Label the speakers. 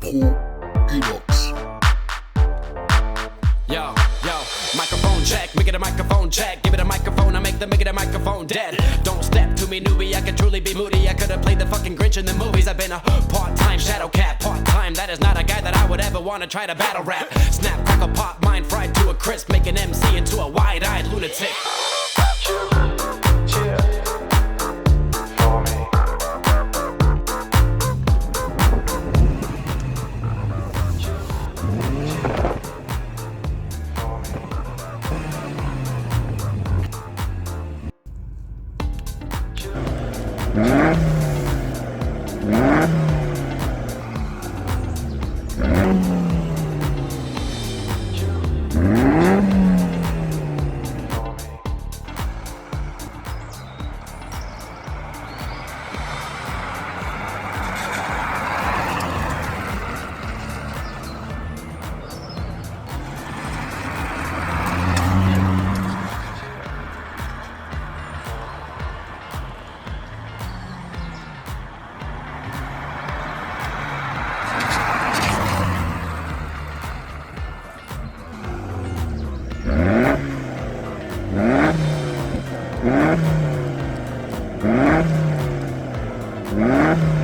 Speaker 1: Proinox.
Speaker 2: Yo, microphone check, make it a microphone check. Give it a microphone, I make it a microphone dead. Don't step to me, newbie, I could truly be moody. I could have played the fucking Grinch in the movies. I've been a part-time shadow cat, part-time. That is not a guy that I would ever want to try to battle rap. Snap, crackle, pop, mind fried to a crisp. Make an MC into a wide-eyed lunatic.
Speaker 1: Mm-hmm.